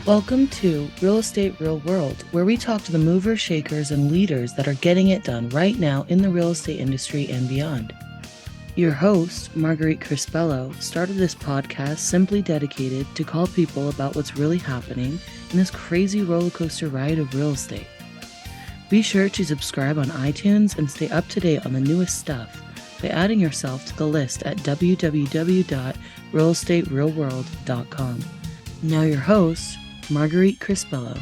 Welcome to Real Estate Real World, where we talk to the movers, shakers, and leaders that are getting it done right now in the real estate industry and beyond. Your host, Marguerite Crispello, started this podcast simply dedicated to call people about what's really happening in this crazy roller coaster ride of real estate. Be sure to subscribe on iTunes and stay up to date on the newest stuff by adding yourself to the list at www.realestaterealworld.com. Now your host, Marguerite Crispello.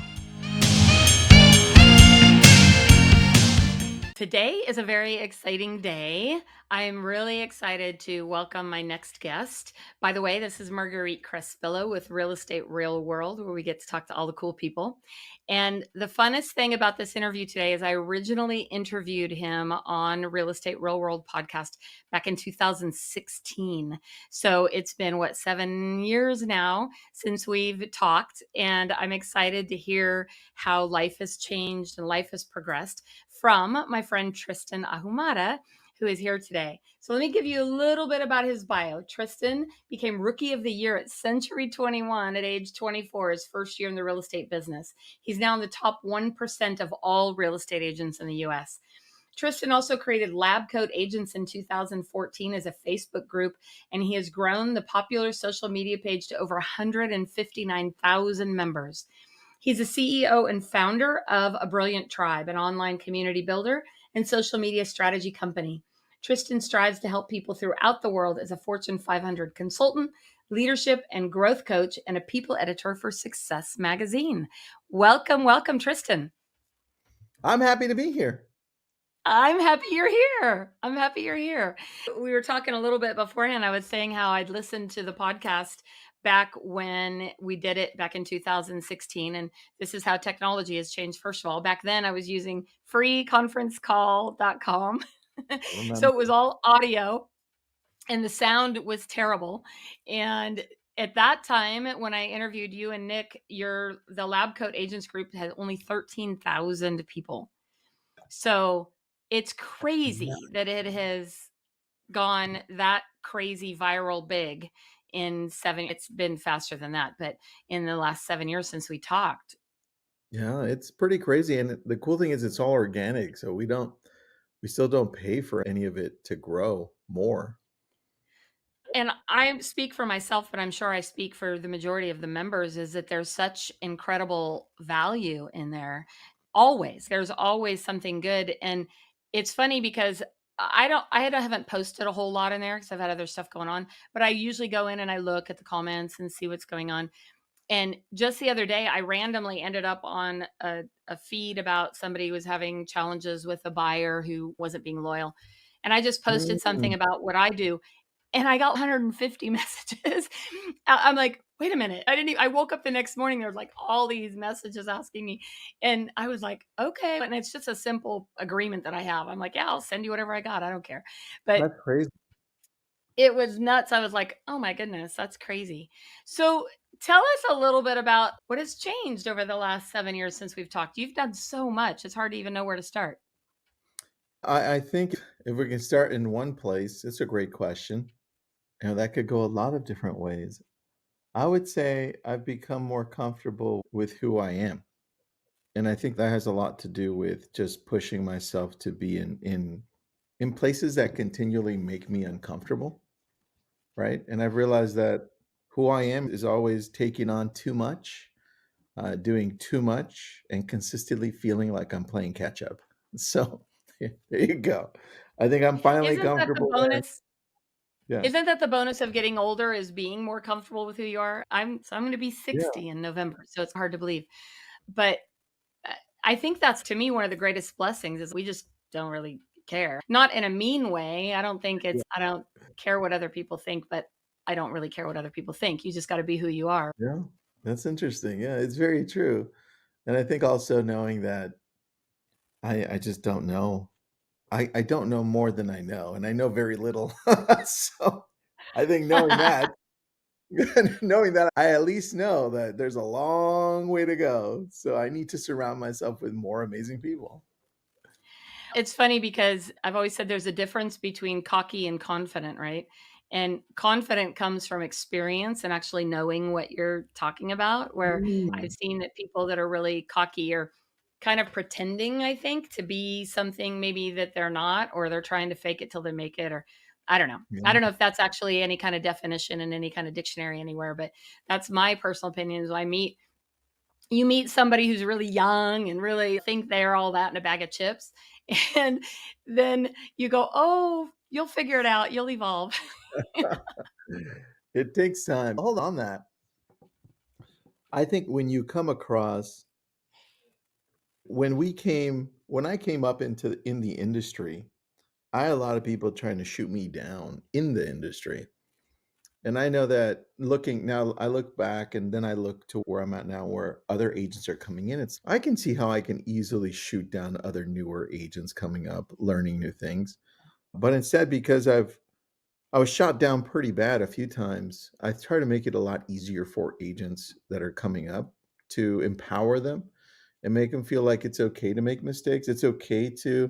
Today is a very exciting day. I'm really excited to welcome my next guest. By the way, this is Marguerite Crispello with Real Estate Real World, where we get to talk to all the cool people. And the funnest thing about this interview today is I originally interviewed him on Real Estate Real World podcast back in 2016. So it's been, 7 years now since we've talked. And I'm excited to hear how life has changed and life has progressed from my friend Tristan Ahumada, who is here today. So let me give you a little bit about his bio. Tristan became Rookie of the Year at Century 21 at age 24, his first year in the real estate business. He's now in the top 1% of all real estate agents in the US. Tristan also created Lab Coat Agents in 2014 as a Facebook group, and he has grown the popular social media page to over 159,000 members. He's a CEO and founder of A Brilliant Tribe, an online community builder and social media strategy company. Tristan strives to help people throughout the world as a Fortune 500 consultant, leadership and growth coach, and a people editor for Success Magazine. Welcome, Tristan. I'm happy to be here. I'm happy you're here. We were talking a little bit beforehand. I was saying how I'd listened to the podcast back when we did it back in 2016. And this is how technology has changed. First of all, back then I was using freeconferencecall.com. So it was all audio and the sound was terrible. And at that time, when I interviewed you and Nick, the Lab Coat Agents group had only 13,000 people. So it's crazy that it has gone that crazy viral big in 7. It's been faster than that, but in the last 7 years since we talked. Yeah, it's pretty crazy. And the cool thing is it's all organic. So we still don't pay for any of it to grow more. And I speak for myself, but I'm sure I speak for the majority of the members, is that there's such incredible value in there. There's always something good. And it's funny because I haven't posted a whole lot in there because I've had other stuff going on, but I usually go in and I look at the comments and see what's going on. And just the other day, I randomly ended up on a feed about somebody who was having challenges with a buyer who wasn't being loyal. And I just posted something about what I do. And I got 150 messages. I'm like, wait a minute. I woke up the next morning. There was like all these messages asking me. And I was like, okay. And it's just a simple agreement that I have. I'm like, yeah, I'll send you whatever I got. I don't care. But That's crazy. it was nuts. I was like, oh my goodness, that's crazy. So tell us a little bit about what has changed over the last 7 years since we've talked. You've done so much. It's hard to even know where to start. I think if we can start in one place, it's a great question. That could go a lot of different ways. I would say I've become more comfortable with who I am. And I think that has a lot to do with just pushing myself to be in places that continually make me uncomfortable. Right. And I've realized that who I am is always taking on too much, doing too much, and consistently feeling like I'm playing catch up. So there you go. I think I'm finally Isn't that the comfortable there. bonus? Yeah. Isn't that the bonus of getting older, is being more comfortable with who you are? I'm going to be Yeah. 60 in November, so it's hard to believe. But uh, I think that's, to me, one of the greatest blessings is we just don't really care. Not in a mean way. I don't care what other people think, but I don't really care what other people think. You just got to be who you are. Yeah. That's interesting. Yeah. It's very true. And I think also knowing that I just don't know. I don't know more than I know, and I know very little. So I think knowing that Knowing that, I at least know that there's a long way to go. So I need to surround myself with more amazing people. It's funny because I've always said there's a difference between cocky and confident, right? And confident comes from experience and actually knowing what you're talking about. Where I've Mm, seen that people that are really cocky are kind of pretending, I think, to be something maybe that they're not, or they're trying to fake it till they make it, or I don't know. I yeah. don't know if that's actually any kind of definition in any kind of dictionary anywhere, but that's my personal opinion. Is I meet you meet somebody who's really young and really think they're all that in a bag of chips. And then you go, oh, you'll figure it out. You'll evolve. It takes time. Hold on that. I think when you come across when I came up in the industry, I had a lot of people trying to shoot me down in the industry. And I know that looking now, I look back and then I look to where I'm at now, where other agents are coming in. I can see how I can easily shoot down other newer agents coming up, learning new things. But instead, because I was shot down pretty bad a few times, I try to make it a lot easier for agents that are coming up to empower them and make them feel like it's okay to make mistakes. It's okay to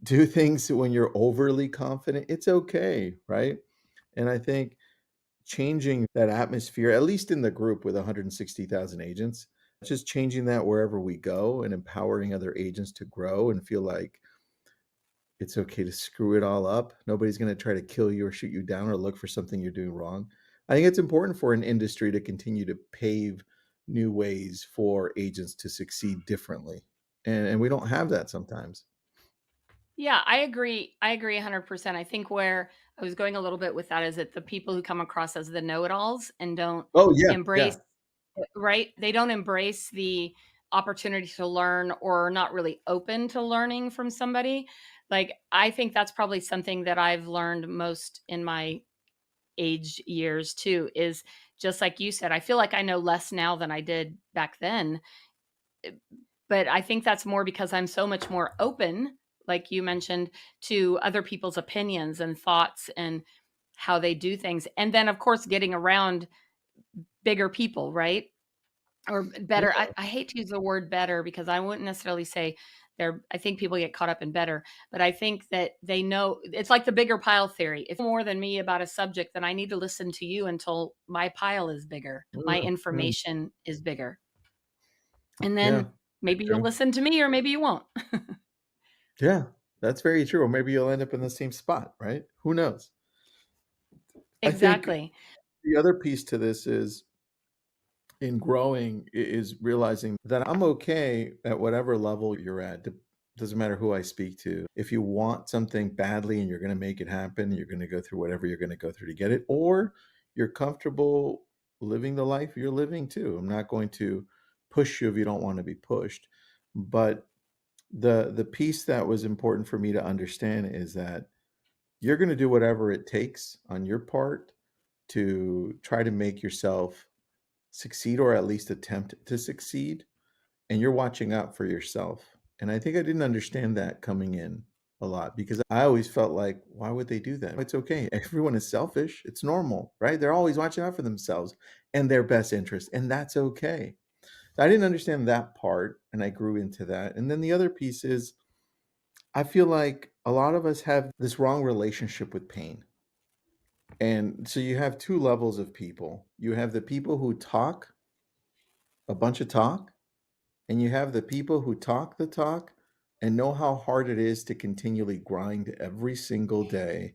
do things when you're overly confident. It's okay, right? And I think changing that atmosphere, at least in the group with 160,000 agents, just changing that wherever we go and empowering other agents to grow and feel like it's okay to screw it all up. Nobody's going to try to kill you or shoot you down or look for something you're doing wrong. I think it's important for an industry to continue to pave new ways for agents to succeed differently. And we don't have that sometimes. Yeah, I agree. I agree 100%. I think where I was going a little bit with that is that the people who come across as the know it alls and don't Oh, yeah. embrace, Yeah. right? They don't embrace the opportunity to learn or are not really open to learning from somebody. Like, I think that's probably something that I've learned most in my age years too, is just like you said, I feel like I know less now than I did back then. But I think that's more because I'm so much more open, like you mentioned, to other people's opinions and thoughts and how they do things. And then, of course, getting around bigger people, right? Or better. Yeah. I hate to use the word better because I wouldn't necessarily say they're, I think people get caught up in better, but I think that they know it's like the bigger pile theory. If you're more than me about a subject, then I need to listen to you until my pile is bigger, my Mm, mm. information is bigger. And Yeah. then maybe you'll True. listen to me or maybe you won't. Yeah. That's very true. Or maybe you'll end up in the same spot, right? Who knows? I think Exactly. the other piece to this is in growing is realizing that I'm okay at whatever level you're at. Doesn't matter who I speak to. If you want something badly and you're going to make it happen, you're going to go through whatever you're going to go through to get it, or you're comfortable living the life you're living too. I'm not going to push you if you don't want to be pushed. But the piece that was important for me to understand is that you're going to do whatever it takes on your part to try to make yourself succeed or at least attempt to succeed, and you're watching out for yourself. And I think I didn't understand that coming in a lot because I always felt like, why would they do that? It's okay. Everyone is selfish. It's normal, right? They're always watching out for themselves and their best interest, and that's okay. So I didn't understand that part, and I grew into that. And then the other piece is I feel like a lot of us have this wrong relationship with pain. And so you have two levels of people. You have the people who talk a bunch of talk, and you have the people who talk the talk and know how hard it is to continually grind every single day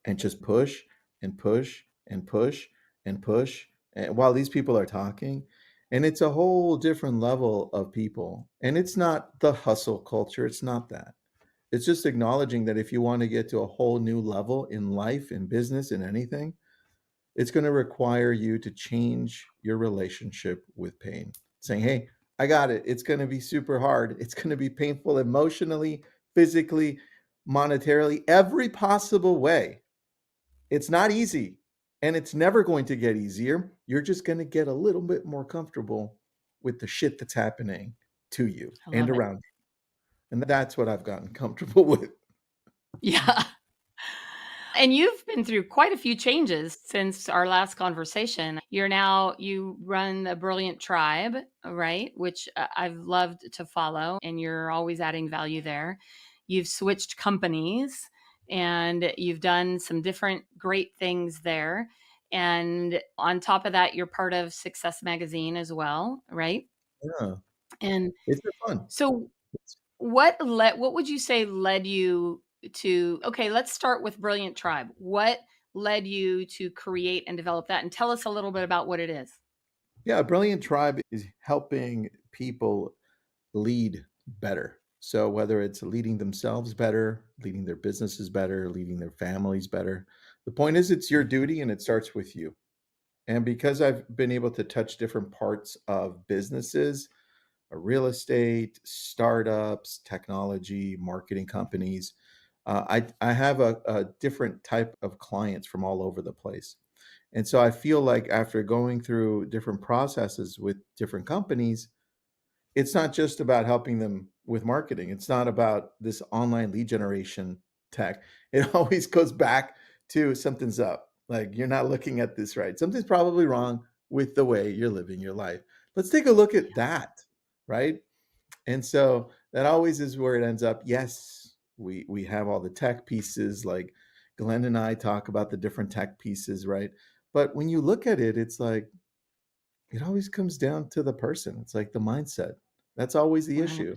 and just push and push and push and push and while these people are talking. And it's a whole different level of people. And it's not the hustle culture. It's not that. It's just acknowledging that if you want to get to a whole new level in life, in business, in anything, it's going to require you to change your relationship with pain. Saying, hey, I got it. It's going to be super hard. It's going to be painful emotionally, physically, monetarily, every possible way. It's not easy and it's never going to get easier. You're just going to get a little bit more comfortable with the shit that's happening to you I and love it. around you. And that's what I've gotten comfortable with. Yeah. And you've been through quite a few changes since our last conversation. You run a brilliant tribe, right? Which I've loved to follow, and you're always adding value there. You've switched companies and you've done some different great things there. And on top of that, you're part of Success Magazine as well, right? Yeah, And it's been fun. so what would you say led you to, okay, let's start with Brilliant Tribe. What led you to create and develop that? And tell us a little bit about what it is. Yeah, a brilliant tribe is helping people lead better. So whether it's leading themselves better, leading their businesses better, leading their families better, the point is it's your duty and it starts with you. And because I've been able to touch different parts of businesses, real estate, startups, technology, marketing companies, I have a different type of clients from all over the place. And so I feel like after going through different processes with different companies, it's not just about helping them with marketing. It's not about this online lead generation tech. It always goes back to something's up. Like you're not looking at this right. Something's probably wrong with the way you're living your life. Let's take a look at that, right? And so that always is where it ends up. Yes, we have all the tech pieces, like Glenn and I talk about the different tech pieces, right? But when you look at it, it's like it always comes down to the person. It's like the mindset. That's always the 100. issue.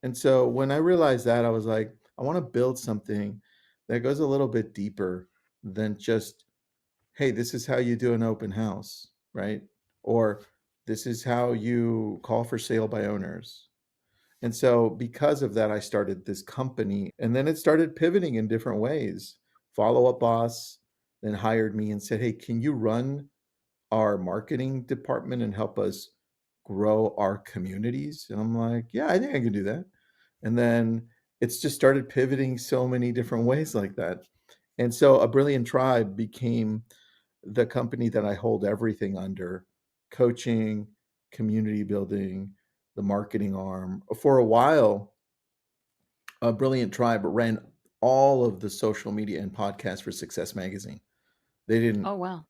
And so when I realized that, I was like, I want to build something that goes a little bit deeper than just, hey, this is how you do an open house, right? Or this is how you call for sale by owners. And so because of that, I started this company and then it started pivoting in different ways. Follow Up Boss then hired me and said, hey, can you run our marketing department and help us grow our communities? And I'm like, yeah, I think I can do that. And then it's just started pivoting so many different ways like that. And so A Brilliant Tribe became the company that I hold everything under: coaching, community building, the marketing arm. For a while, A Brilliant Tribe ran all of the social media and podcasts for Success Magazine. They didn't Oh, wow.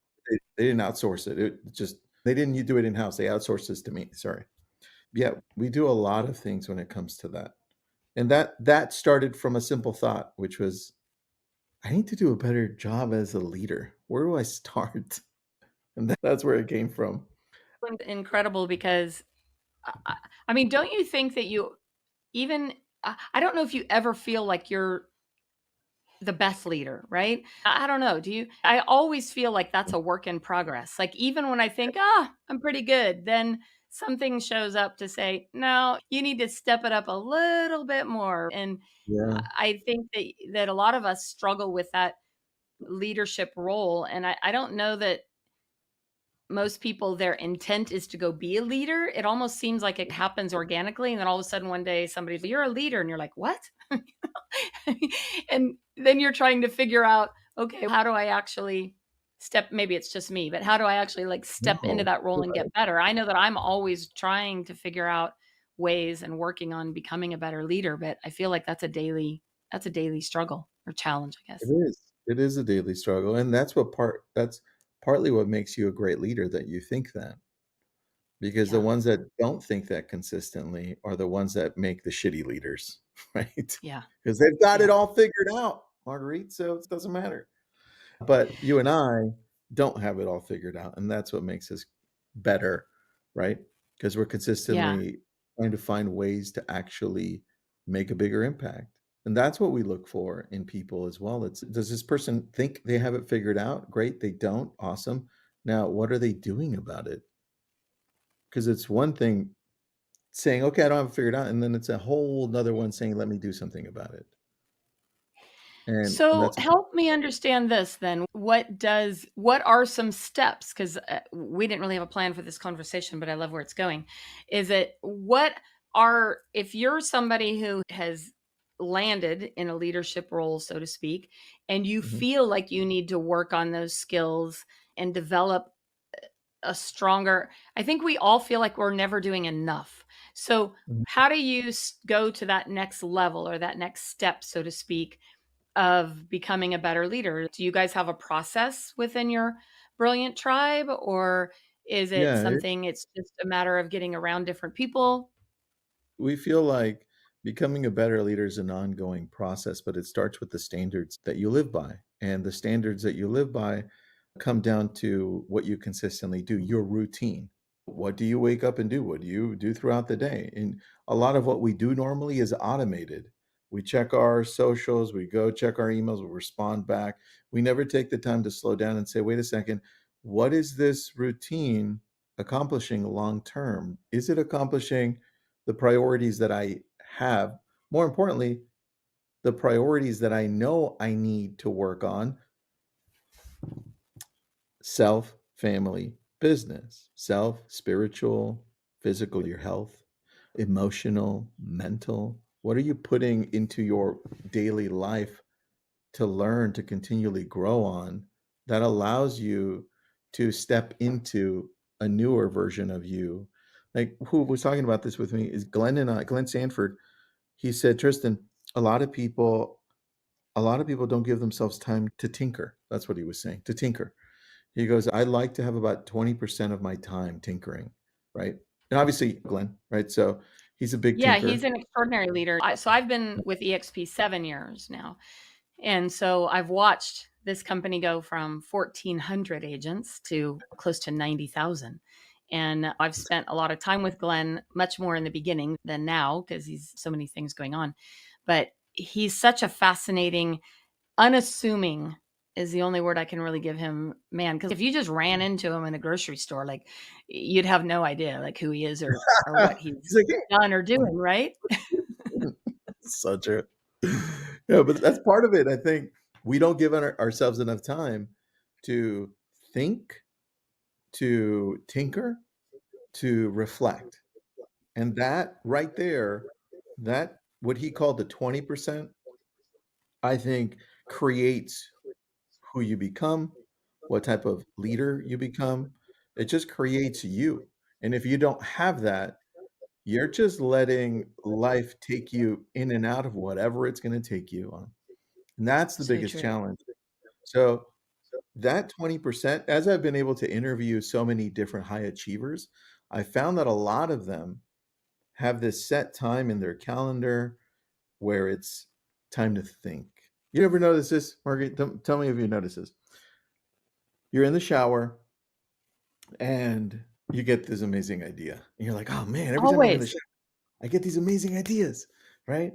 they didn't outsource it. It just they didn't do it in-house. They outsourced this to me. Sorry. Yeah, we do a lot of things when it comes to that. And that started from a simple thought, which was I need to do a better job as a leader. Where do I start? And that's where it came from. Incredible because I, I mean, don't you think that you even, I don't know if you ever feel like you're the best leader, right? I don't know. Do you? I always feel like that's a work in progress. Like even when I think, I'm pretty good, then something shows up to say, no, you need to step it up a little bit more. And Yeah. I think that a lot of us struggle with that leadership role. And I don't know that most people, their intent is to go be a leader. It almost seems like it happens organically. And then all of a sudden one day somebody's, you're a leader. And you're like, what? And then you're trying to figure out, okay, how do I actually step, maybe it's just me, but how do I actually like step into No. that role and get better? I know that I'm always trying to figure out ways and working on becoming a better leader, but I feel like that's a daily struggle or challenge, I It guess. is. It is a daily struggle, and that's partly what makes you a great leader, that you think that. Because the Yeah. ones that don't think that consistently are the ones that make the shitty leaders, right? Yeah. Because 'Cause they've got it Yeah. all figured out, Marguerite, so it doesn't matter. But you and I don't have it all figured out, and that's what makes us better, right? Because 'Cause we're Yeah. consistently trying to find ways to actually make a bigger impact, and that's what we look for in people as well. It's, does this person think they have it figured out? Great, they don't, awesome. Now, what are they doing about it? Because it's one thing saying, "Okay, I don't have it figured out," and then it's a whole whole 'nother one saying, "Let me do something about it." And So that's a help me understand this then. What are some steps? Because we didn't really have a plan for this conversation, but I love where it's going. Is it what are, if you're somebody who has landed in a leadership role, so to speak, and you mhm, feel like you need to work on those skills and develop a stronger, I think we all feel like we're never doing enough. So mhm, how do you go to that next level or that next step, so to speak, of becoming a better leader? Do you guys have a process within your brilliant tribe, or is it Yeah, something it's just a matter of getting around different people? we feel like becoming a better leader is an ongoing process, but it starts with the standards that you live by. And the standards that you live by come down to what you consistently do, your routine. What do you wake up and do? What do you do throughout the day? And a lot of what we do normally is automated. We check our socials, we go check our emails, we respond back. We never take the time to slow down and say, wait a second, what is this routine accomplishing long term? Is it accomplishing the priorities that I have? More importantly, the priorities that I know I need to work on: self, family, business, self, spiritual, physical, your health, emotional, mental. What are you putting into your daily life to learn, to continually grow on, that allows you to step into a newer version of you? Like, who was talking about this with me is Glenn Sanford. He said, Tristan, a lot of people, a lot of people don't give themselves time to tinker. That's what he was saying, to tinker. He goes, I like to have about 20% of my time tinkering, right? And obviously, Glenn, right? So he's a big Yeah, he's tinker. an extraordinary leader. So I've been with EXP 7 years now. And so I've watched this company go from 1,400 agents to close to 90,000. And I've spent a lot of time with Glenn, much more in the beginning than now, because he's so many things going on. But he's such a fascinating, unassuming is the only word I can really give him, man. Because if you just ran into him in a grocery store, like you'd have no idea like who he is or what he's He's like, hey, done or doing, right? so true. Yeah, but that's part of it. I think we don't give ourselves enough time to think, to tinker, to reflect. And that right there, that what he called the 20%, I think creates who you become, what type of leader you become. It just creates you. And if you don't have that, you're just letting life take you in and out of whatever it's going to take you on. And that's the So biggest true. challenge. So that 20%, as I've been able to interview so many different high achievers, I found that a lot of them have this set time in their calendar where it's time to think. You ever notice this, Margaret? Tell me if you notice this. You're in the shower and you get this amazing idea. And you're like, oh man, every time I'm in the Always. shower, I get these amazing ideas, right?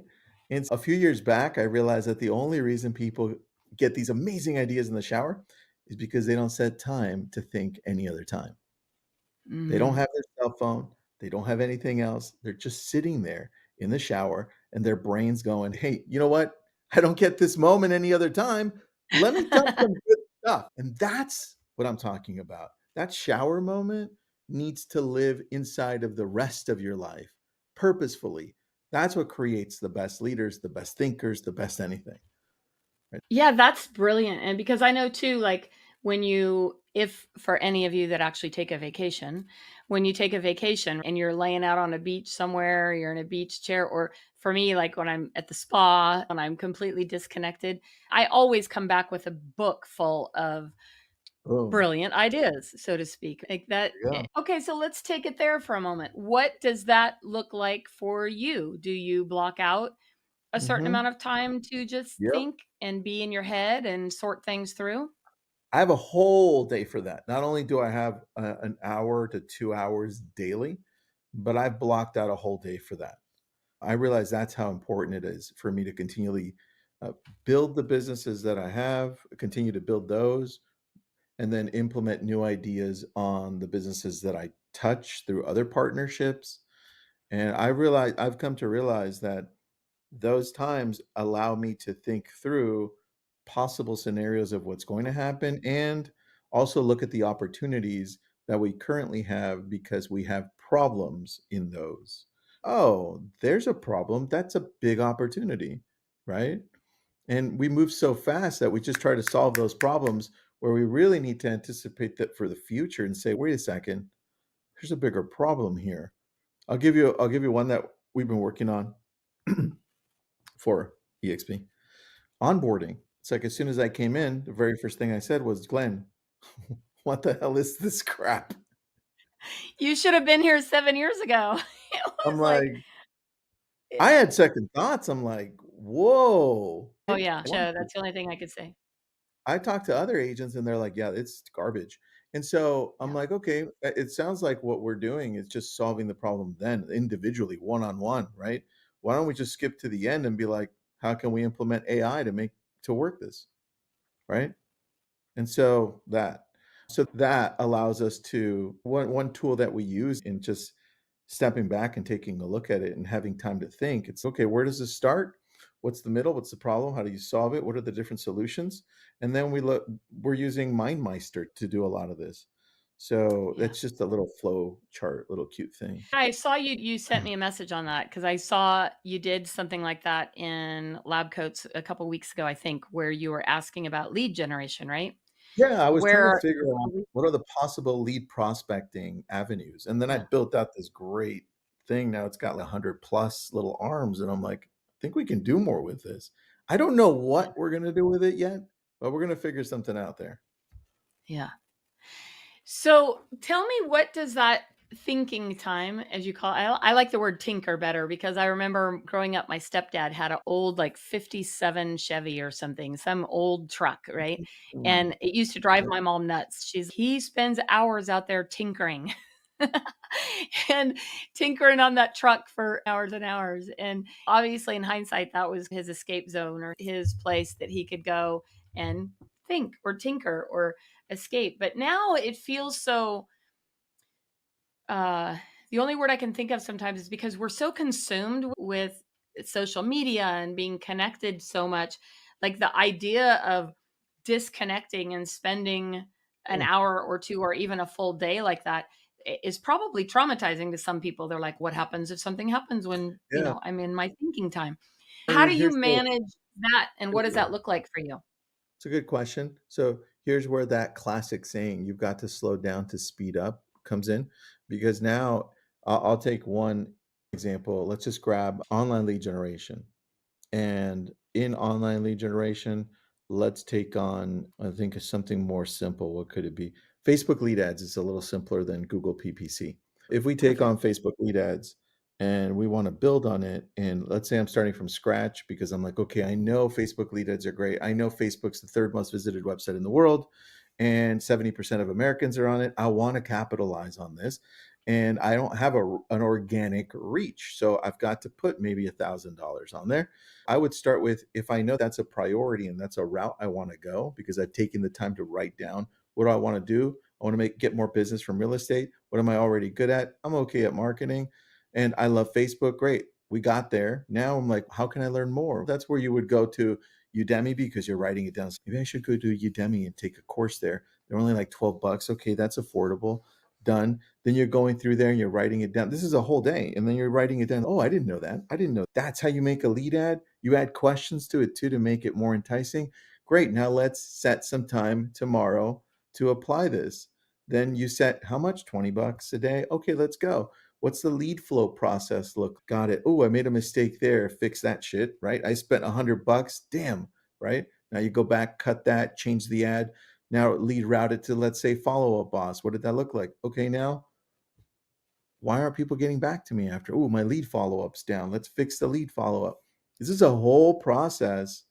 And a few years back, I realized that the only reason people get these amazing ideas in the shower is because they don't set time to think any other time. They don't Mhm. have their cell phone. They don't have anything else. They're just sitting there in the shower and their brain's going, hey, you know what? I don't get this moment any other time. Let me dump some good stuff. And that's what I'm talking about. That shower moment needs to live inside of the rest of your life purposefully. That's what creates the best leaders, the best thinkers, the best anything. Right? Yeah, that's brilliant, and because I know too, like, when you if for any of you that actually take a vacation, when you take a vacation and you're laying out on a beach somewhere, you're in a beach chair, or for me, like, when I'm at the spa and I'm completely disconnected, I always come back with a book full of Boom. brilliant ideas, so to speak, like that There you go. okay, so let's take it there for a moment. What does that look like for you? Do you block out a certain Hmm. amount of time to just Yep. think and be in your head and sort things through? I have a whole day for that. Not only do I have an hour to 2 hours daily, but I've blocked out a whole day for that. I realize that's how important it is for me to continually uh, build the businesses that I have, continue to build those, and then implement new ideas on the businesses that I touch through other partnerships. And I've come to realize that those times allow me to think through possible scenarios of what's going to happen and also look at the opportunities that we currently have because we have problems in those. Oh, there's a problem. That's a big opportunity, right? And we move so fast that we just try to solve those problems where we really need to anticipate that for the future and say, wait a second, there's a bigger problem here. I'll give you one that we've been working on for EXP. onboarding. It's like as soon as I came in, the very first thing I said was, "Glenn, what the hell is this crap?" You should have been here 7 years ago. It I'm was like, like I yeah. had second thoughts. I'm like, "Whoa." Oh, yeah, that's the only thing I could say. I talked to other agents and they're like, "Yeah, it's garbage." And so I'm Yeah, like, "Okay, it sounds like what we're doing is just solving the problem then individually, one on one, right? Why don't we just skip to the end and be like, how can we implement AI to work this, right?" And so that allows us to one tool that we use in just stepping back and taking a look at it and having time to think. It's okay, where does this start? What's the middle? What's the problem? How do you solve it? What are the different solutions? And then we're using MindMeister to do a lot of this. So yeah. it's just a little flow chart, little cute thing. I saw you sent me a message on that because I saw you did something like that in Lab Coats a couple weeks ago, I think, where you were asking about lead generation, right? Yeah, I was trying to Where figure out what are the possible lead prospecting avenues, and then I Yeah, built out this great thing. Now it's got like 100 plus little arms, and I'm like, I think we can do more with this. I don't know yeah, what we're gonna do with it yet, but we're gonna figure something out there. yeah. So tell me, what does that thinking time, as you call it, I like the word tinker better because I remember growing up, my stepdad had an old like 57 Chevy or something, some old truck, right? Ooh, And it used to drive yeah, my mom nuts. He spends hours out there tinkering and tinkering on that truck for hours and hours. And obviously, in hindsight, that was his escape zone or his place that he could go and think or tinker or escape. But now it feels so uh the only word I can think of sometimes is because we're so consumed with social media and being connected so much, like the idea of disconnecting and spending an mm, hour or two or even a full day like that is probably traumatizing to some people. They're like, what happens if something happens when, yeah. I'm in my thinking time? How Here do you here's the manage that and what does that look like for you? It's a good question. So here's where that classic saying, "You've got to slow down to speed up," comes in, because now I'll take one example. Let's just grab online lead generation. And in online lead generation, let's take on, I think, something more simple. What could it be? Facebook lead ads is a little simpler than Google PPC. If we take Perfect. on Facebook lead ads and we want to build on it, and let's say I'm starting from scratch because I'm like, okay, I know Facebook lead ads are great. I know Facebook's the third most visited website in the world, and 70% of Americans are on it. I want to capitalize on this. And I don't have an organic reach. So I've got to put maybe $1,000 on there. I would start with, if I know that's a priority and that's a route I want to go because I've taken the time to write down what do I want to do. I want to get more business from real estate. What am I already good at? I'm okay at marketing and I love Facebook. Great. We got there. Now I'm like, how can I learn more? That's where you would go to Udemy because you're writing it down. So maybe I should go to Udemy and take a course there. They're only like 12 bucks. Okay, that's affordable. Done. Then you're going through there and you're writing it down. This is a whole day. And then you're writing it down. Oh, I didn't know that. I didn't know. That's how you make a lead ad. You add questions to it too to make it more enticing. Great. Now let's set some time tomorrow to apply this. Then you set how much? 20 bucks a day. Okay, let's go. What's the lead flow process look? Got it. Oh, I made a mistake there. Fix that shit, right? I spent 100 bucks. Damn, right? Now you go back, cut that, change the ad. Now lead routed to, let's say, follow up boss. What did that look like? Okay, now why aren't people getting back to me after? Oh, my lead follow up's down. Let's fix the lead follow up. This is a whole process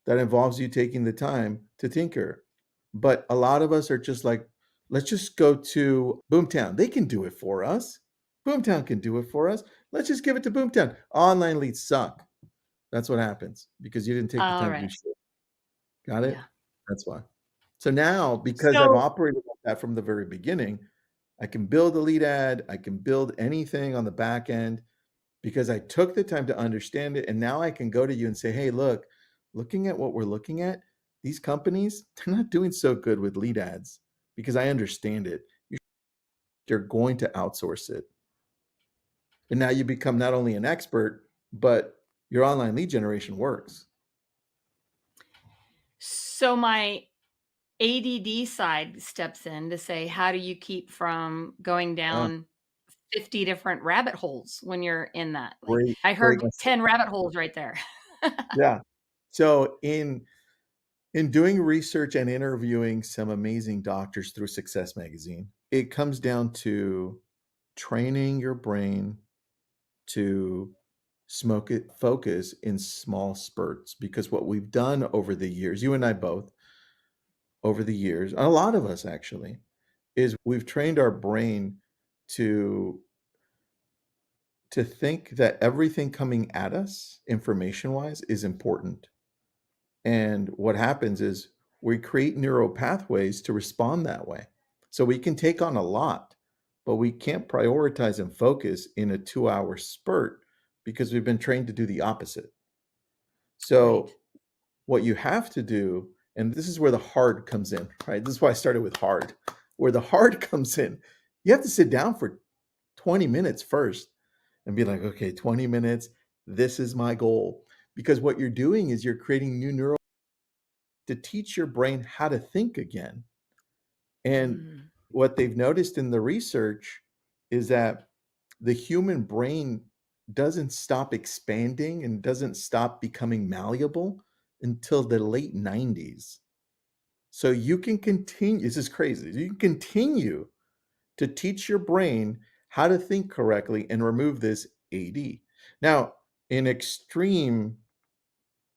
that involves you taking the time to tinker. But a lot of us are just like, let's just go to Boomtown. They can do it for us. Boomtown can do it for us. Let's just give it to Boomtown. Online leads suck. That's what happens because you didn't take the All time to do right. shit. Got Yeah. it? That's why. So now, because I've So operated like that from the very beginning, I can build a lead ad. I can build anything on the back end because I took the time to understand it. And now I can go to you and say, hey, look, looking at what we're looking at, these companies, they're not doing so good with lead ads because I understand it. They're going to outsource it. And now you become not only an expert, but your online lead generation works. my ADD side steps in to say, how do you keep from going Uh, down 50 different rabbit holes when you're in that? Like, great, I great. heard 10 rabbit holes right there. Yeah. So in doing research and interviewing some amazing doctors through Success Magazine, it comes down to training your brain to smoke it focus in small spurts, because what we've done over the years, you and I both, over the years, a lot of us actually, is we've trained our brain to think that everything coming at us information-wise is important. And what happens is we create neural pathways to respond that way. So we can take on a lot, but we can't prioritize and focus in a 2-hour spurt because we've been trained to do the opposite. Right. So what you have to do, and this is where the hard comes in, right? This is why I started with hard. Where the hard comes in, you have to sit down for 20 minutes first and be like, okay, 20 minutes, this is my goal. Because what you're doing is you're creating new neural to teach your brain how to think again. And Mm. what they've noticed in the research is that the human brain doesn't stop expanding and doesn't stop becoming malleable until the late 90s. So you can continue, this is crazy. You can continue to teach your brain how to think correctly and remove this AD. Now, in extreme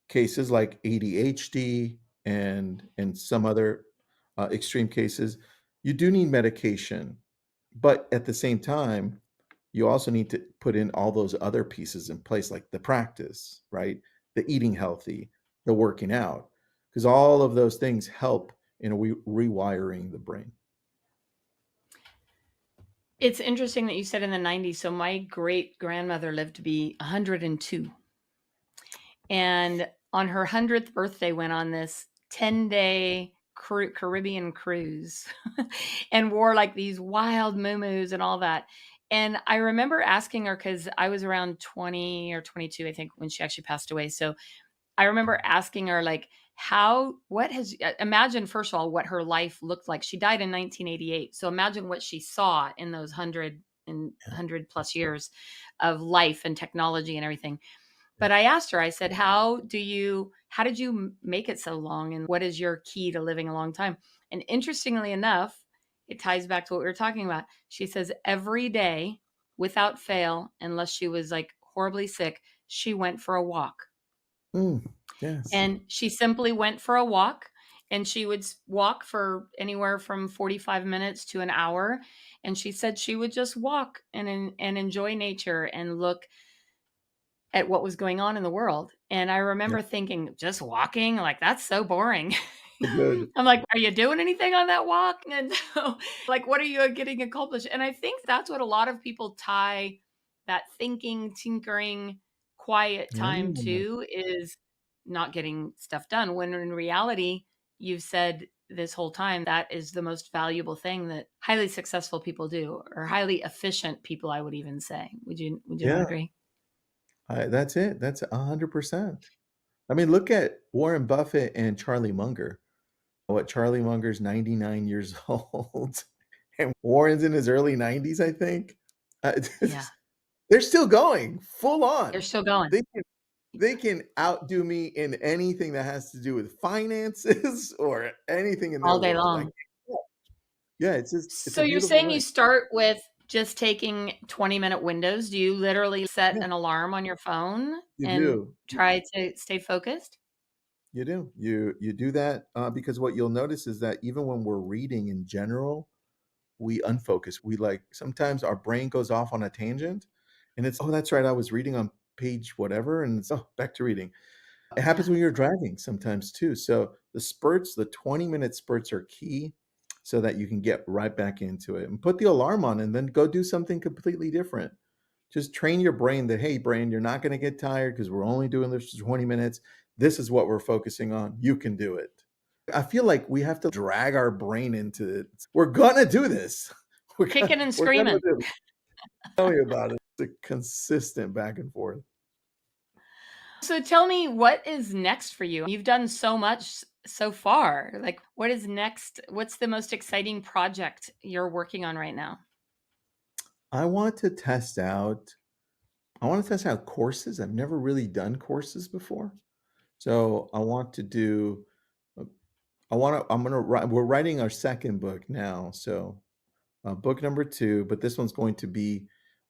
cases like ADHD and some other extreme cases, you do need medication. But at the same time, you also need to put in all those other pieces in place, like the practice, right? The eating healthy, the working out, because all of those things help in rewiring the brain. It's interesting that you said in the 90s. So my great grandmother lived to be 102. And on her 100th birthday, went on this 10-day Caribbean cruise and wore like these wild moo and all that. And I remember asking her, because I was around 20 or 22, I think, when she actually passed away. So I remember asking her, like, imagine, first of all, what her life looked like. She died in 1988. So imagine what she saw in those 100 plus years of life and technology and everything. But I asked her, I said, how did you make it so long? And what is your key to living a long time? And interestingly enough, it ties back to what we were talking about. She says every day without fail, unless she was like horribly sick, she went for a walk. Mm, yes. And she simply went for a walk, and she would walk for anywhere from 45 minutes to an hour. And she said she would just walk and enjoy nature and look at what was going on in the world. And I Yeah. remember thinking, just walking, like, that's so boring. Good. I'm like, are you doing anything on that walk? And so, like, what are you getting accomplished? And I think that's what a lot of people tie that thinking, tinkering, quiet time Yeah. to, is not getting stuff done. When in reality, you've said this whole time that is the most valuable thing that highly successful people do, or highly efficient people, I would even say. Would you not Yeah. agree? That's it. That's 100%. I mean, look at Warren Buffett and Charlie Munger. What, Charlie Munger's 99 years old, and Warren's in his early 90s, I think. Yeah. They're still going full They're on. still going. They can they can outdo me in anything that has to do with finances or anything in their All day world. Like, long. yeah, it's So a you're beautiful saying you thing. start with just taking 20-minute windows. Do you literally set Yeah, an alarm on your phone you and do. try to stay focused? You do. You do that, because what you'll notice is that even when we're reading in general, we unfocus. We like sometimes our brain goes off on a tangent, and it's, oh, that's right, I was reading on page whatever, and it's, oh, back to reading. It happens Yeah. when you're driving sometimes too. So the spurts, the 20-minute spurts are key so that you can get right back into it and put the alarm on and then go do something completely different. Just train your brain that, hey, brain, you're not going to get tired because we're only doing this for 20 minutes. This is what we're focusing on. You can do it. I feel like we have to drag our brain into it. We're going to do this. Kicking and We're gonna screaming. do it. Tell me about it. It's a consistent back and forth. So tell me, what is next for you? You've done so much so far. Like, what is next? What's the most exciting project you're working on right now? I want to test out I want to test out courses. I've never really done courses before. So I want to do, uh, I'm going to write, we're writing our second book now. So book number two, but this one's going to be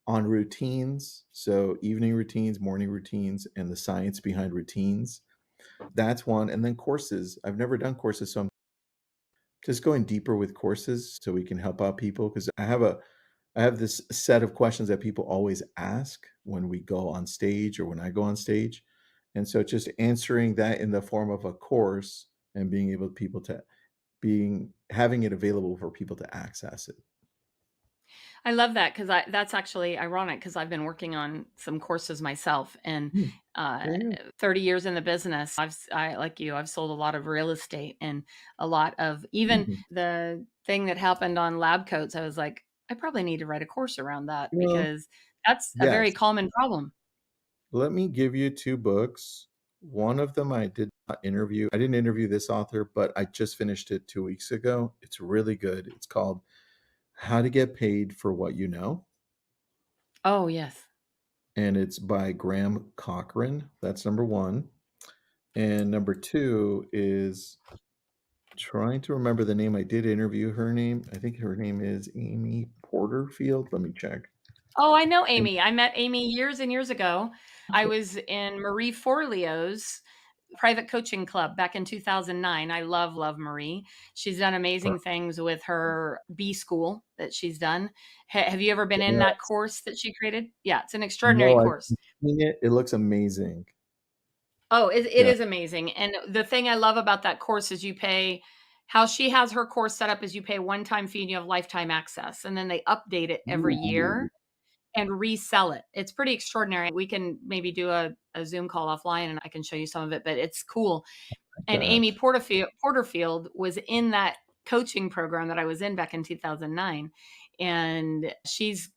on routines. So evening routines, morning routines, and the science behind routines. That's one. And then courses. I've never done courses. So I'm just going deeper with courses so we can help out people because I have this set of questions that people always ask when we go on stage or when I go on stage. And so just answering that in the form of a course and being able people to being having it available for people to access it. I love that because I that's actually ironic because I've been working on some courses myself and Hmm, uh, there you 30 years in the business. I like you, I've sold a lot of real estate and a lot of go. even Mhm. the thing that happened on lab coats. I was like, I probably need to write a course around that Well, because that's a very yes. common problem. Let me give you 2 books. One of them I did not interview. I didn't interview this author, but I just finished it 2 weeks ago. It's really good. It's called How to Get Paid for What You Know, Oh, yes. and it's by Graham Cochran. That's number 1. And number 2 is trying to remember the name. I did interview her name. I think her name is Amy Porterfield. Let me check. Oh, I know And Amy. I met Amy years and years ago. I was in Marie Forleo's private coaching club back in 2009. I love, love Marie. She's done amazing things with her B school that she's done. Have you ever been in yeah, that course that she created? Yeah, it's an extraordinary no, I've course. seen it. It looks amazing. Oh, it Yeah. is amazing. And the thing I love about that course is you pay how she has her course set up is you pay one-time fee and you have lifetime access. And then they update it every Ooh, year and resell it. It's pretty extraordinary. We can maybe do a Zoom call offline and I can show you some of it, but it's cool. And Amy that. Porterfield was in that coaching program that I was in back in 2009. And she's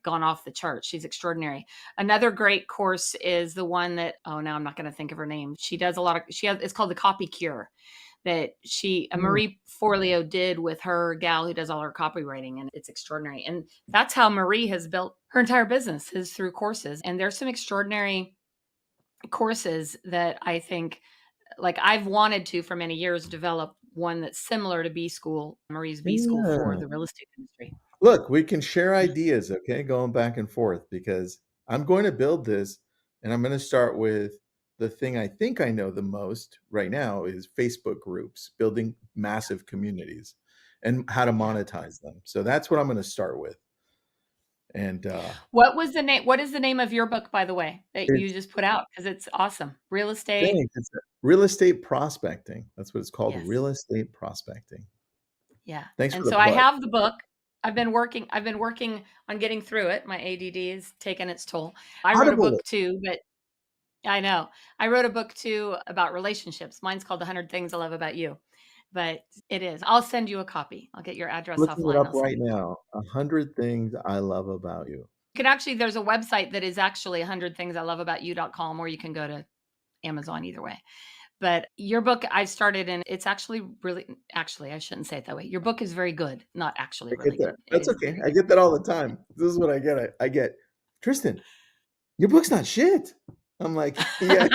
gone off the chart. She's extraordinary. Another great course is the one that, oh, now I'm not going to think of her name. She does a lot of, she has, it's called the Copy Cure that Mm, Marie Forleo did with her gal who does all her copywriting. And it's extraordinary. And that's how Marie has built her entire business is through courses. And there's some extraordinary courses that I think like I've wanted to for many years develop one that's similar to B School, Marie's B School for yeah. the real estate industry. Look, we can share ideas, okay, going back and forth because I'm going to build this and I'm gonna start with the thing I think I know the most right now is Facebook groups, building massive communities and how to Yeah. monetize them. So that's what I'm gonna start with. And, What was the name? What is the name of your book, by the way, that you it's just put out? Because it's awesome. Real estate. thanks, it's real estate prospecting. That's what it's called, Yes. real estate prospecting. Yeah. Thanks And for the so I plug. have the book. I've been working on getting through it. My ADD is taking its toll. I wrote a Audible. book too, but I know. I wrote a book too about relationships. Mine's called 100 Things I Love About You. But it is. I'll send you a copy. I'll get your address Looking it offline. up I'll send right you. now. 100 things I love about you. You can actually there's a website that is actually 100 things I love about you.com, or you can go to Amazon either way. But your book I started and it's actually really actually I shouldn't say it that way. Your book is very good, not actually I get really that. good. It That's is okay. very I good. get that all the time. This is what I get. I get, "Tristan, your book's not shit." I'm like, "Yeah,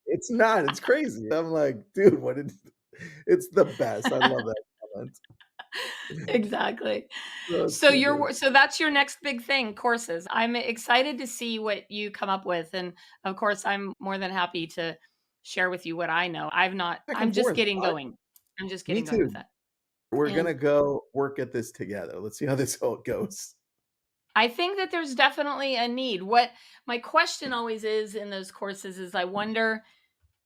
it's not. It's crazy." I'm like, "Dude, what did" it's the best. I love that comment. Exactly. That's So funny. so that's your next big thing, courses. I'm excited to see what you come up with and of course I'm more than happy to share with you what I know. Back I'm and just forth. getting going. I'm just Me getting going with too. that. We're And gonna go work at this together. Let's see how this all goes. I think that there's definitely a need. What my question always is in those courses is I wonder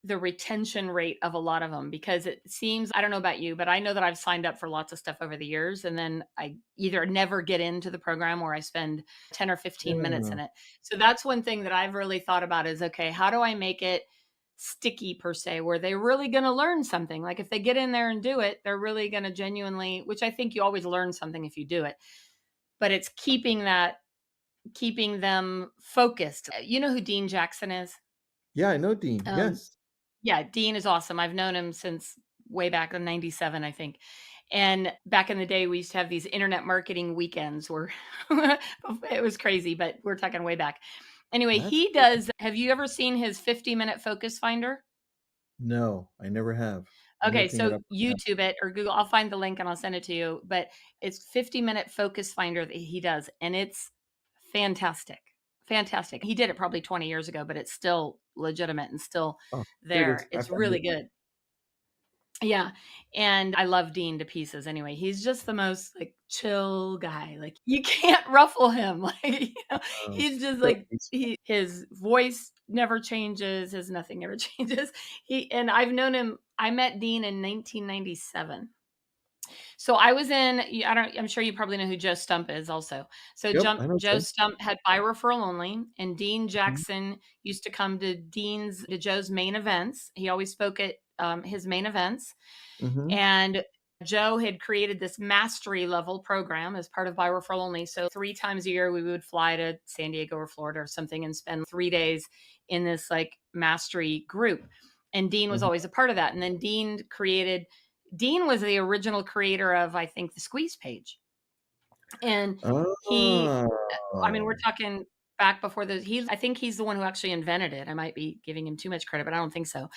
the retention rate of a lot of them because it seems I don't know about you, but I know that I've signed up for lots of stuff over the years and then I either never get into the program or I spend 10 or 15 minutes Yeah. in it. So that's one thing that I've really thought about is okay, how do I make it sticky per se where they're really going to learn something? Like if they get in there and do it, they're really going to genuinely, which I think you always learn something if you do it, but it's keeping them focused. You know who Dean Jackson is? Yeah, I know Dean. Um, Yes. yeah, Dean is awesome. I've known him since way back in '97, I think. And back in the day, we used to have these internet marketing weekends where it was crazy, but we're talking way back. Anyway, That's he does. Have you ever seen his 50-minute focus finder? No, I never have. I'm Okay, looking it so up right now. YouTube it or Google. I'll find the link and I'll send it to you. But it's 50-minute focus finder that he does, and it's fantastic. Fantastic. He did it probably 20 years ago, but it's still legitimate and still Oh, here it there. is. I It's found really it. good. Yeah, and I love Dean to pieces anyway. He's just the most, like, chill guy, like, you can't ruffle him, like, he's just So like his voice never changes, his nothing never changes. I've known him. I met Dean in 1997. So I was in I don't I'm sure you probably know who Joe Stump is also. So Yep, I know Joe some. Stump had by referral only, and Dean Mhm, Jackson used to come to Joe's main events. He always spoke at his main events, mhm. and Joe had created this mastery level program as part of by referral only. So 3 times a year we would fly to San Diego or Florida or something and spend 3 days in this like mastery group. And Dean was Mhm. always a part of that. And then Dean was the original creator of, I think, the squeeze page. And he, I mean, we're Oh. talking back before I think he's the one who actually invented it. I might be giving him too much credit, but I don't think so.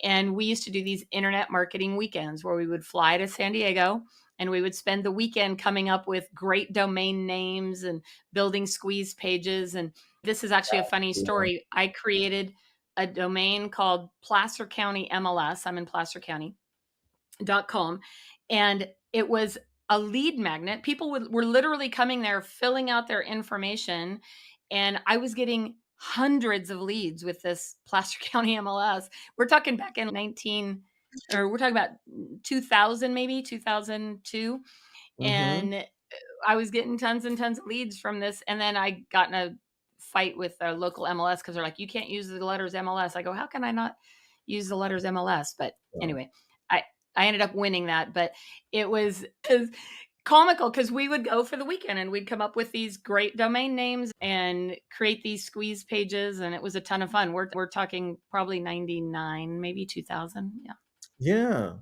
And we used to do these internet marketing weekends where we would fly to San Diego and we would spend the weekend coming up with great domain names and building squeeze pages. And this is actually a funny Yeah. story. I created a domain called Placer County MLS. I'm in Placer County .com, and it was a lead magnet. People were literally coming there, filling out their information, and I was getting hundreds of leads with this Placer County MLS. We're talking back in 19 or we're talking about 2000 maybe, 2002, Mhm. and I was getting tons and tons of leads from this, and then I got in a fight with our local MLS because they're like, "You can't use the letters MLS." I go, "How can I not use the letters MLS?" But Wow. anyway, I I ended up winning that, but it was comical because we would go for the weekend and we'd come up with these great domain names and create these squeeze pages, and it was a ton of fun. We're talking probably 99, maybe 2000. Yeah, Yeah,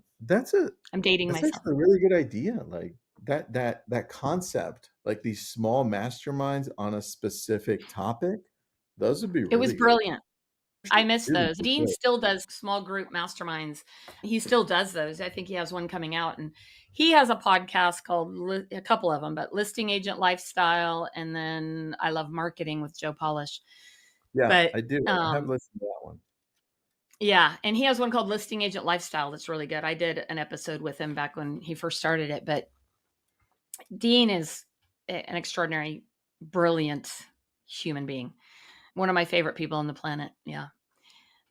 I'm dating that's myself. actually a really good idea, like, that concept, like, these small masterminds on a specific topic, those would be It was really good. brilliant. I miss Really, those. really Dean good. still does small group masterminds. He still does those. I think he has one coming out, and he has a podcast called a couple of them, but Listing Agent Lifestyle, and then I Love Marketing with Joe Polish. Yeah, But I do. I have um, listened to that one. yeah, and he has one called Listing Agent Lifestyle that's really good. I did an episode with him back when he first started it. But Dean is an extraordinary, brilliant human being. One of my favorite people on the planet. Yeah.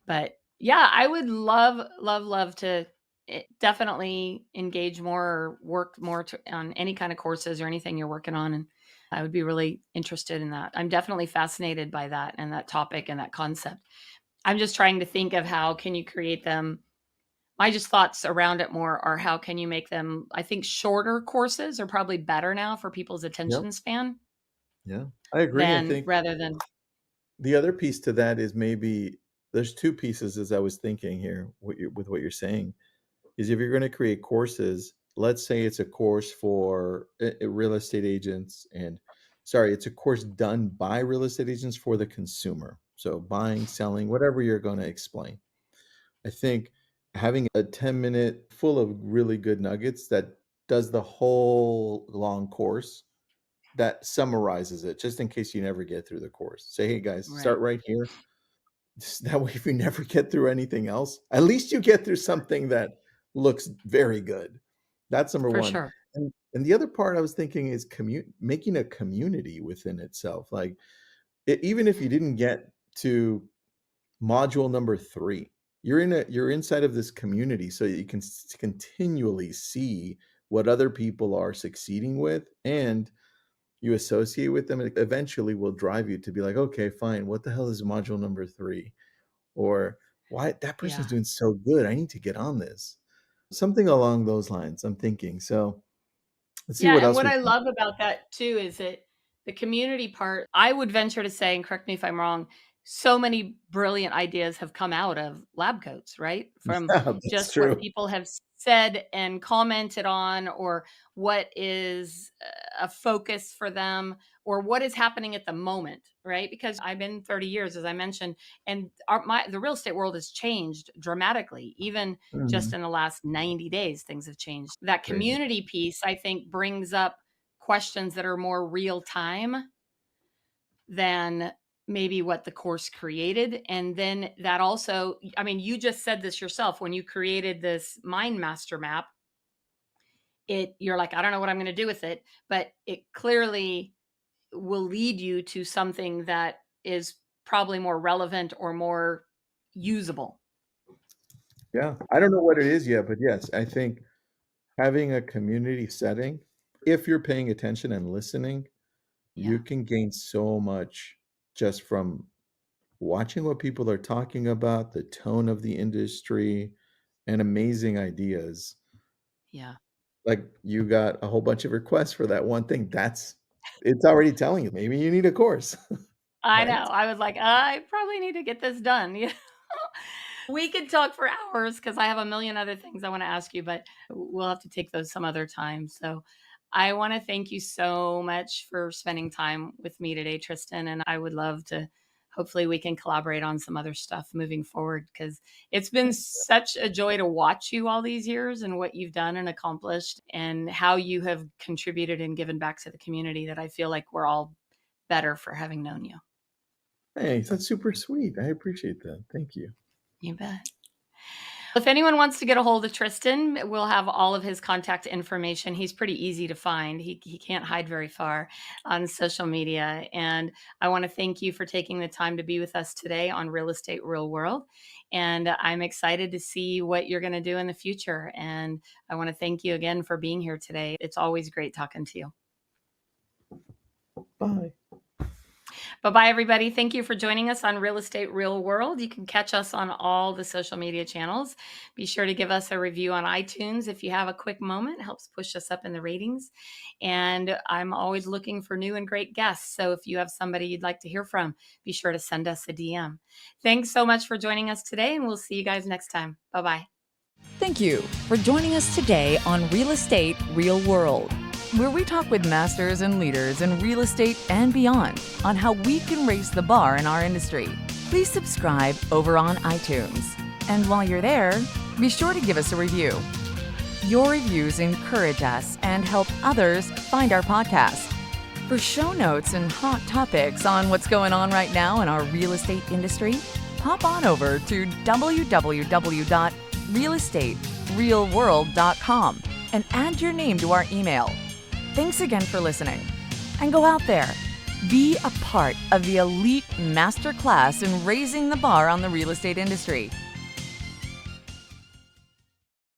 But yeah, I would love, love, love to definitely engage more or work more on any kind of courses or anything you're working on. And I would be really interested in that. I'm definitely fascinated by that and that topic and that concept. I'm just trying to think of how can you create them. My just thoughts around it more are how can you make them, I think shorter courses are probably better now for people's Yep, attention span yeah. I agree, I than think rather than the other piece to that is maybe there's 2 pieces as I was thinking here, what you're saying, is if you're gonna create courses, let's say it's a course for, real estate agents and sorry, it's a course done by real estate agents for the consumer. So buying, selling, whatever you're gonna explain. I think having a 10-minute full of really good nuggets that does the whole long course, that summarizes it just in case you never get through the course. Say, "Hey, guys, right start right here." That way, if you never get through anything else, at least you get through something that looks very good. That's number for 1. sure. And the other part I was thinking is making a community within itself. Like, even if you didn't get to module number 3, you're inside of this community so you can continually see what other people are succeeding with, and you associate with them, it eventually will drive you to be like, "Okay, fine. What the hell is module number 3?" Or, "Why that person's Yeah. doing so good. I need to get on this." Something along those lines, I'm thinking. So, let's see Yeah, what and else what we I can. love about that too is that the community part, I would venture to say, and correct me if I'm wrong, so many brilliant ideas have come out of lab coats, right? From Yeah, that's just what true. people have said and commented on, or what is a focus for them, or what is happening at the moment, right? Because I've been 30 years, as I mentioned, and the real estate world has changed dramatically. Even just Mhm. in the last 90 days, things have changed. That Crazy. community piece, I think, brings up questions that are more real time than maybe what the course created. And then that also, I mean, you just said this yourself when you created this mind master map. You're like, I don't know what I'm going to do with it, but it clearly will lead you to something that is probably more relevant or more usable. Yeah. I don't know what it is yet, but yes, I think having a community setting, if you're paying attention and listening, you Yeah. can gain so much just from watching what people are talking about, the tone of the industry, and amazing ideas. Yeah. Like, you got a whole bunch of requests for that one thing. It's already telling you, maybe you need a course, I know. right? I was like, I probably need to get this done. We could talk for hours because I have a million other things I want to ask you, but we'll have to take those some other time. So I want to thank you so much for spending time with me today, Tristan. And I would love to, hopefully, we can collaborate on some other stuff moving forward, because it's been such a joy to watch you all these years and what you've done and accomplished and how you have contributed and given back to the community, that I feel like we're all better for having known you. Hey, that's super sweet. I appreciate that. Thank you. You bet. If anyone wants to get a hold of Tristan, we'll have all of his contact information. He's pretty easy to find. He can't hide very far on social media. And I want to thank you for taking the time to be with us today on Real Estate Real World. And I'm excited to see what you're going to do in the future. And I want to thank you again for being here today. It's always great talking to you. Bye. Bye-bye, everybody. Thank you for joining us on Real Estate Real World. You can catch us on all the social media channels. Be sure to give us a review on iTunes if you have a quick moment. It helps push us up in the ratings. And I'm always looking for new and great guests. So if you have somebody you'd like to hear from, be sure to send us a DM. Thanks so much for joining us today, and we'll see you guys next time. Bye-bye. Thank you for joining us today on Real Estate Real World, where we talk with masters and leaders in real estate and beyond on how we can raise the bar in our industry. Please subscribe over on iTunes. And while you're there, be sure to give us a review. Your reviews encourage us and help others find our podcast. For show notes and hot topics on what's going on right now in our real estate industry, hop on over to www.realestaterealworld.com and add your name to our email. Thanks again for listening. And go out there, be a part of the elite masterclass in raising the bar on the real estate industry.